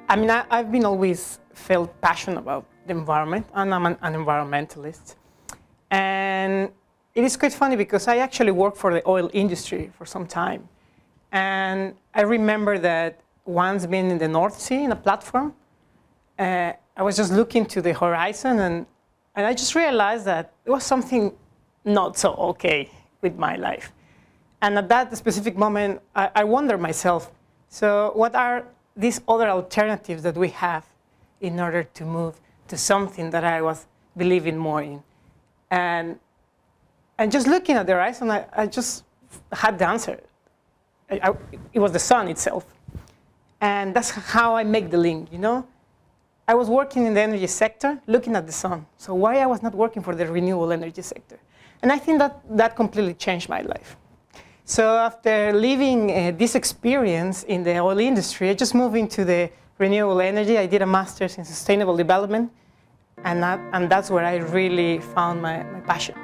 I mean, I've been always felt passionate about the environment, and I'm an environmentalist. And it is quite funny because I actually worked for the oil industry for some time. And I remember that once being in the North Sea in a platform, I was just looking to the horizon, and I just realized that there was something not so okay with my life. And at that specific moment, I wondered myself, so what are these other alternatives that we have in order to move to something that I was believing more in? And just looking at the horizon, I just had the answer. It was the sun itself. And that's how I make the link, you know? I was working in the energy sector, looking at the sun. So why I was not working for the renewable energy sector? And I think that completely changed my life. So after living this experience in the oil industry, I just moved into the renewable energy. I did a master's in sustainable development, and that's where I really found my passion.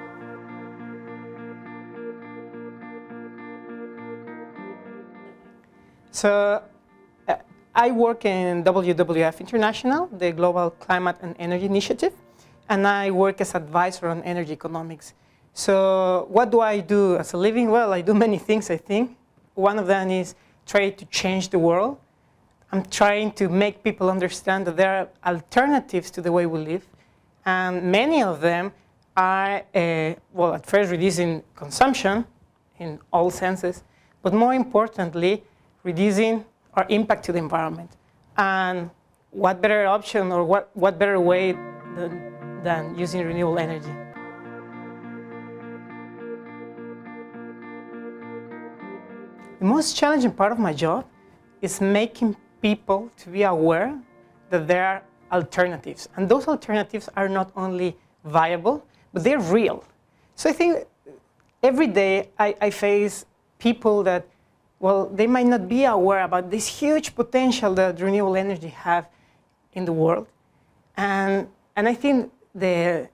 So I work in WWF International, the Global Climate and Energy Initiative, and I work as advisor on energy economics. So what do I do as a living? Well, I do many things, I think. One of them is try to change the world. I'm trying to make people understand that there are alternatives to the way we live. And many of them are, well, at first reducing consumption in all senses, but more importantly, reducing our impact to the environment. And what better option or what better way than using renewable energy? The most challenging part of my job is making people to be aware that there are alternatives. And those alternatives are not only viable, but they're real. So I think every day I face people that, well, they might not be aware about this huge potential that renewable energy have in the world. And I think the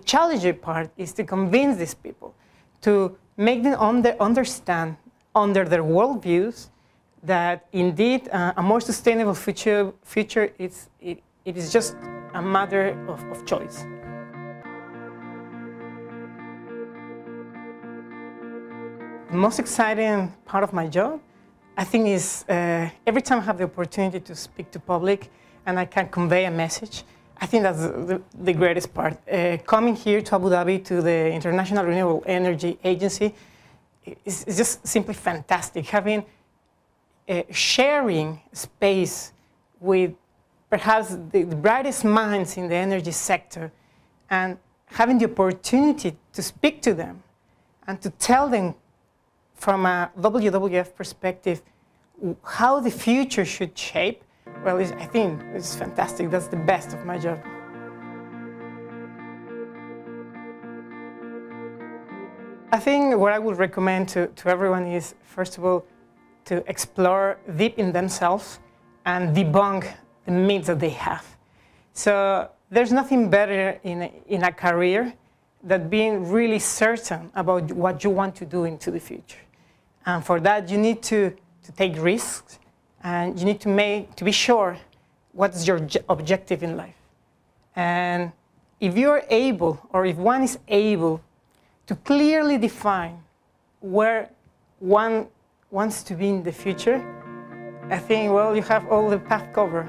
challenging part is to convince these people, to make them understand under their worldviews that indeed a more sustainable future it is just a matter of choice. The most exciting part of my job, I think, is every time I have the opportunity to speak to public and I can convey a message, I think that's the greatest part. Coming here to Abu Dhabi to the International Renewable Energy Agency is just simply fantastic. Having sharing space with perhaps the brightest minds in the energy sector and having the opportunity to speak to them and to tell them from a WWF perspective how the future should shape, well, I think it's fantastic. That's the best of my job. I think what I would recommend to everyone is, first of all, to explore deep in themselves and debunk the myths that they have. So there's nothing better in a career than being really certain about what you want to do into the future. And for that, you need to take risks, and you need to be sure what's your objective in life. And if you're able, or if one is able, to clearly define where one wants to be in the future, I think, well, you have all the path covered.